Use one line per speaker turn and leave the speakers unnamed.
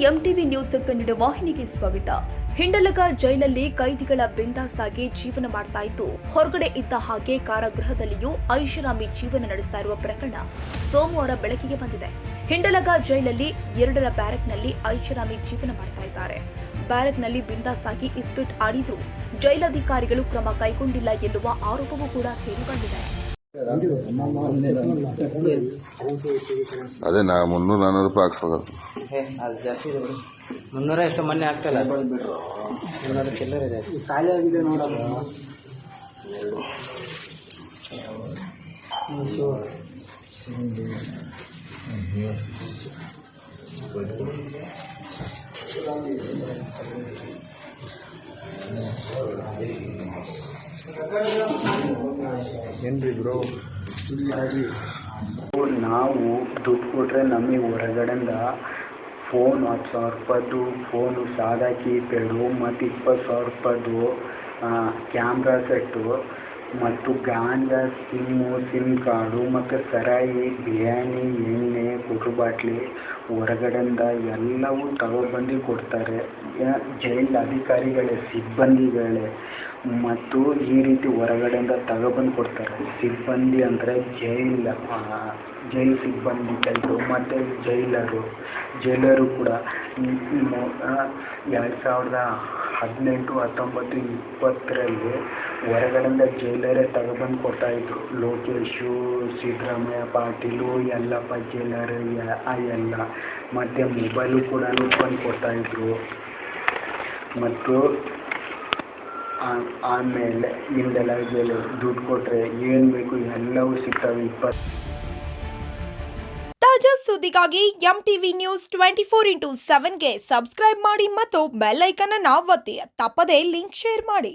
MTV news Kannada ವಾಹಿನಿಗೆ ಸ್ವಾಗತ. ಹಿಂಡಲಗ ಜೈಲಲ್ಲಿ ಕೈದಿಗಳ ಬಿಂದಾಸಾಗಿ ಜೀವನ ಮಾಡ್ತಾ ಇದ್ದು, ಹೊರಗಡೆ ಇದ್ದ ಹಾಗೆ ಕಾರಾಗೃಹದಲ್ಲಿಯೂ ಐಷಾರಾಮಿ ಜೀವನ ನಡೆಸ್ತಾ ಇರುವ ಪ್ರಕರಣ ಸೋಮವಾರ ಬೆಳಕಿಗೆ ಬಂದಿದೆ. ಹಿಂಡಲಗ ಜೈಲಲ್ಲಿ 2ರ ಬ್ಯಾರಕ್ನಲ್ಲಿ ಐಷಾರಾಮಿ ಜೀವನ ಮಾಡ್ತಾ ಇದ್ದಾರೆ. ಬ್ಯಾರಕ್ನಲ್ಲಿ ಬಿಂದಾಸಾಗಿ ಇಸ್ಪೀಟ್ ಆಡಿದ್ರು ಜೈಲಧಿಕಾರಿಗಳು ಕ್ರಮ ಕೈಗೊಂಡಿಲ್ಲ ಎನ್ನುವ ಆರೋಪವೂ ಕೂಡ ಕೇಳಿಬಂದಿದೆ.
ಅದೇ ನಾ 300-400 ರೂಪಾಯಿ ಹಾಕ್ಸ್ಬೇಕು.
ಅದು ಜಾಸ್ತಿ ಇದೆ ಬಿಡಿ. 300 ಎಷ್ಟು ಮೊನ್ನೆ ಆಗ್ತಾಯಿಲ್ಲ, 300 ಚಿಲ್ಲರೆ ಇದೆ. ಖಾಲಿ ಆಗಿದೆ ನೋಡೋದು.
ಏನ್ರಿ ಬ್ರೋ,
ನಾವು ದುಡ್ಡು ಕೊಟ್ಟರೆ ನಮಗೆ ಹೊರಗಡೆಯಿಂದ ಫೋನ್ 10,000 ರೂಪಾಯ್ದು ಫೋನು, ಸಾದಾ ಕೀಪ್ಯಾಡು ಮತ್ತು 20,000 ರೂಪಾಯ್ದು ಕ್ಯಾಮ್ರಾ ಸೆಟ್ಟು ಮತ್ತು ಗಾಂಜಾ, ಸಿಮ್ ಕಾರ್ಡು ಮತ್ತು ಸರಾಯಿ, ಬಿರಿಯಾನಿ, ಎಣ್ಣೆ, ಕುಟ್ರು ಬಾಟ್ಲಿ ಹೊರಗಡೆಯಿಂದ ಎಲ್ಲವೂ ತಗೊಬಂದು ಕೊಡ್ತಾರೆ. ಜೈಲ್ ಅಧಿಕಾರಿಗಳೇ, ಸಿಬ್ಬಂದಿಗಳೇ ಮತ್ತು ಈ ರೀತಿ ಹೊರಗಡೆಯಿಂದ ತಗೊಬಂದು ಕೊಡ್ತಾರೆ. ಸಿಬ್ಬಂದಿ ಅಂದರೆ ಜೈಲ್ ಸಿಬ್ಬಂದಿ ಟೈಪು ಮತ್ತು ಜೈಲರು ಕೂಡ 2018, 19, 20ರಲ್ಲಿ ಹೊರಗಡೆಯಿಂದ ಜೈಲರೇ ತಗೊಬಂದು ಕೊಡ್ತಾಯಿದ್ರು. ಲೋಕೇಶು, ಸಿದ್ದರಾಮಯ್ಯ ಪಾಟೀಲು, ಯಲ್ಲಪ್ಪ ಜೈಲರು ಎಲ್ಲ, ಮತ್ತು ಮೊಬೈಲು ಕೂಡ ಬಂದು ಕೊಡ್ತಾಯಿದ್ರು. ಮತ್ತು ಆಮೇಲೆ ಹಿಂದೆಲ್ಲ ದುಡ್ಡು ಕೊಟ್ಟರೆ ಏನು ಬೇಕು ಎಲ್ಲವೂ ಸಿಗ್ತವೆ.
ತಾಜಾ ಸುದ್ದಿಗಾಗಿ ಎಂಟಿವಿ ನ್ಯೂಸ್ 24x7ಗೆ ಸಬ್ಸ್ಕ್ರೈಬ್ ಮಾಡಿ ಮತ್ತು ಬೆಲ್ ಐಕಾನ್ ಅನ್ನು ಒತ್ತಿ. ತಪ್ಪದೇ ಲಿಂಕ್ ಶೇರ್ ಮಾಡಿ.